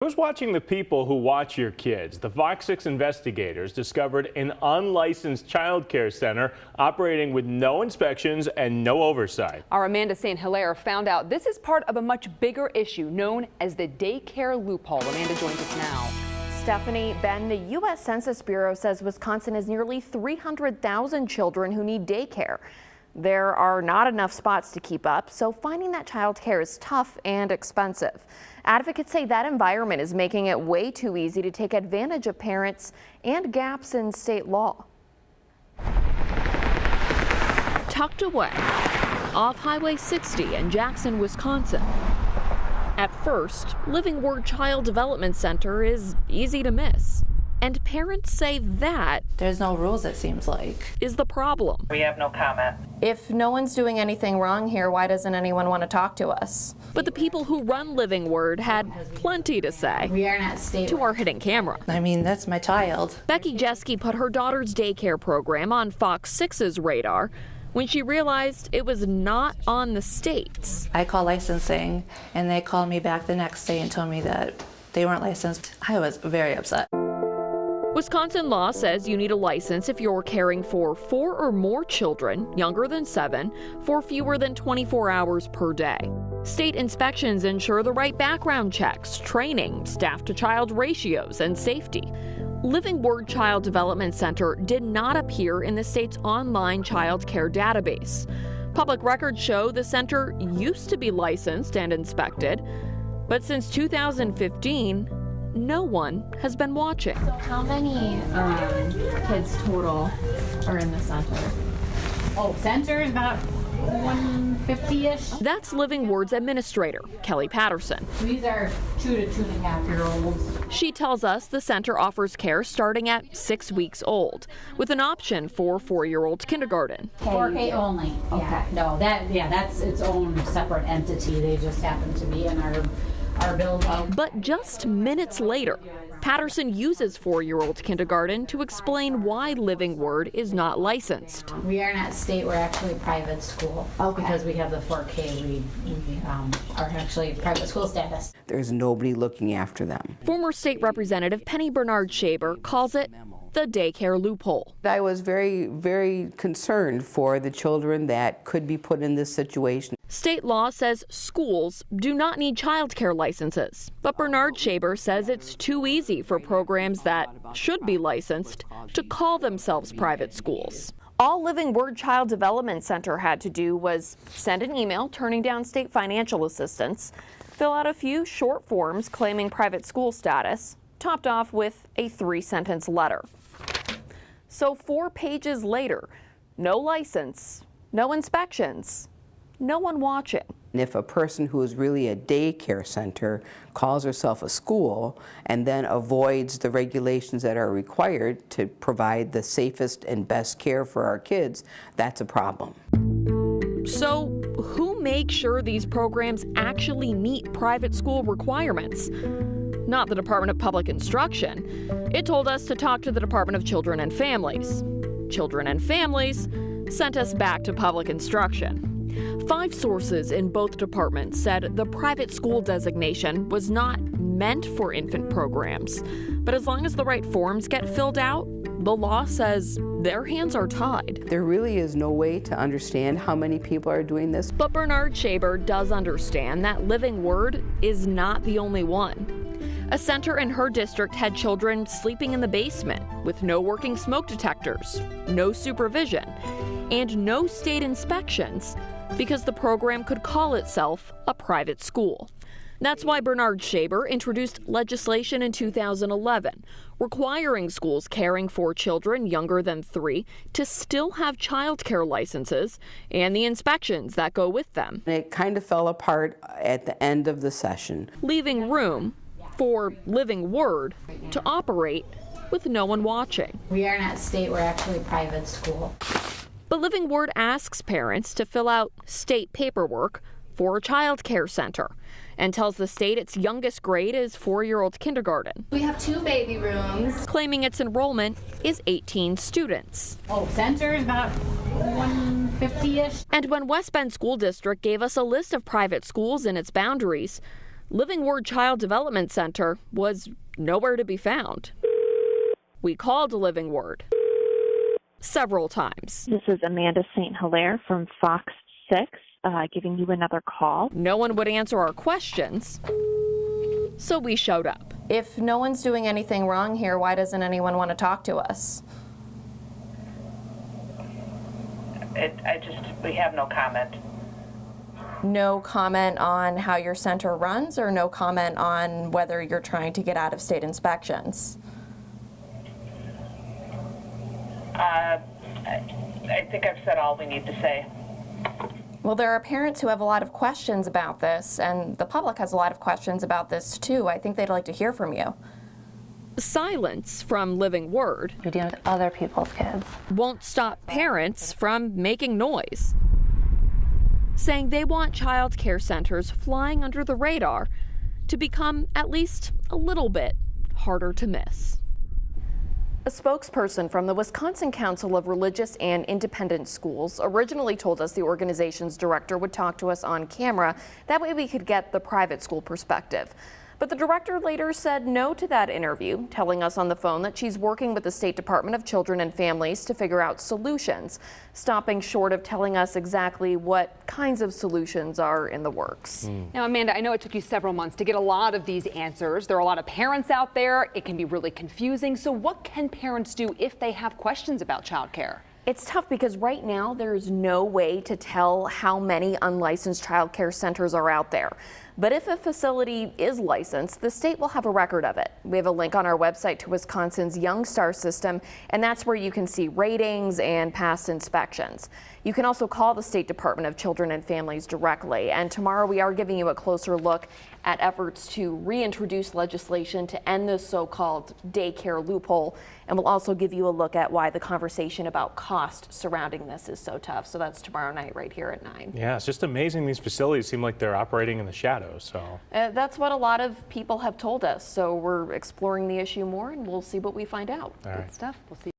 Who's watching the people who watch your kids? The Fox 6 investigators discovered an unlicensed child care center operating with no inspections and no oversight. Our Amanda St. Hilaire found out this is part of a much bigger issue known as the daycare loophole. Amanda joins us now. Stephanie, Ben, the U.S. Census Bureau says Wisconsin has nearly 300,000 children who need daycare. There are not enough spots to keep up, so finding that child care is tough and expensive. Advocates say that environment is making it way too easy to take advantage of parents and gaps in state law. Tucked away off Highway 60 in Jackson, Wisconsin. At first, Living Word Child Development Center is easy to miss. And parents say that there's no rules, it seems like, is the problem. We have no comment. If no one's doing anything wrong here, why doesn't anyone want to talk to us? But the people who run Living Word had plenty to say. We are not state to our hidden camera. I mean, that's my child. Becky Jeske put her daughter's daycare program on Fox 6's radar when she realized it was not on the state's. I called licensing, and they called me back the next day and told me that they weren't licensed. I was very upset. Wisconsin law says you need a license if you're caring for 4 or more children younger than 7 for fewer than 24 hours per day. State inspections ensure the right background checks, training, staff-to-child ratios, and safety. Living Word Child Development Center did not appear in the state's online child care database. Public records show the center used to be licensed and inspected, but since 2015, no one has been watching. So how many kids total are in the center? Oh, center is about 150-ish. That's Living Word's administrator, Kelly Patterson. These are 2 to 2.5-year-olds. She tells us the center offers care starting at 6 weeks old, with an option for 4-year-old kindergarten. 4K only. Okay. Yeah, that's its own separate entity. They just happen to be in our building. But just minutes later, Patterson uses 4-year-old kindergarten to explain why Living Word is not licensed. We are not state, we're actually private school. Okay. Because we have the 4K, we are actually private school status. There's nobody looking after them. Former state representative Penny Bernard-Shaber calls it the daycare loophole. I was very, very concerned for the children that could be put in this situation. State law says schools do not need child care licenses, but Bernard-Shaber says it's too easy for programs that should be licensed to call themselves private schools. All Living Word Child Development Center had to do was send an email turning down state financial assistance, fill out a few short forms claiming private school status, topped off with a 3-sentence letter. So 4 pages later, no license, no inspections, no one watching. If a person who is really a daycare center calls herself a school and then avoids the regulations that are required to provide the safest and best care for our kids, that's a problem. So who makes sure these programs actually meet private school requirements? Not the Department of Public Instruction. It told us to talk to the Department of Children and Families. Children and Families sent us back to Public Instruction. 5 sources in both departments said the private school designation was not meant for infant programs. But as long as the right forms get filled out, the law says their hands are tied. There really is no way to understand how many people are doing this. But Bernard-Shaber does understand that Living Word is not the only one. A center in her district had children sleeping in the basement with no working smoke detectors, no supervision, and no state inspections because the program could call itself a private school. That's why Bernard-Shaber introduced legislation in 2011 requiring schools caring for children younger than 3 to still have child care licenses and the inspections that go with them. It kind of fell apart at the end of the session, leaving room for Living Word to operate with no one watching. We are not state, we're actually private school. But Living Word asks parents to fill out state paperwork for a child care center and tells the state its youngest grade is 4-year-old kindergarten. We have 2 baby rooms. Claiming its enrollment is 18 students. Oh, center is about 150-ish. And when West Bend School District gave us a list of private schools in its boundaries, Living Word Child Development Center was nowhere to be found. We called Living Word several times. This is Amanda St. Hilaire from Fox 6, giving you another call. No one would answer our questions, so we showed up. If no one's doing anything wrong here, why doesn't anyone want to talk to us? We have no comment. No comment on how your center runs, or no comment on whether you're trying to get out of state inspections? I think I've said all we need to say. Well, there are parents who have a lot of questions about this, and the public has a lot of questions about this too. I think they'd like to hear from you. Silence from Living Word You're dealing with other people's kids. won't stop parents from making noise, saying they want child care centers flying under the radar to become at least a little bit harder to miss. A spokesperson from the Wisconsin Council of Religious and Independent Schools originally told us the organization's director would talk to us on camera. That way we could get the private school perspective. But the director later said no to that interview, telling us on the phone that she's working with the State Department of Children and Families to figure out solutions, stopping short of telling us exactly what kinds of solutions are in the works. Now, Amanda, I know it took you several months to get a lot of these answers. There are a lot of parents out there. It can be really confusing. So what can parents do if they have questions about childcare? It's tough because right now there's no way to tell how many unlicensed child care centers are out there. But if a facility is licensed, the state will have a record of it. We have a link on our website to Wisconsin's Young Star system, and that's where you can see ratings and past inspections. You can also call the State Department of Children and Families directly. And tomorrow we are giving you a closer look at efforts to reintroduce legislation to end this so-called daycare loophole. And we'll also give you a look at why the conversation about cost surrounding this is so tough. So that's tomorrow night right here at 9. Yeah, it's just amazing. These facilities seem like they're operating in the shadows. So That's what a lot of people have told us. So we're exploring the issue more, and we'll see what we find out. all right. Good stuff. We'll see.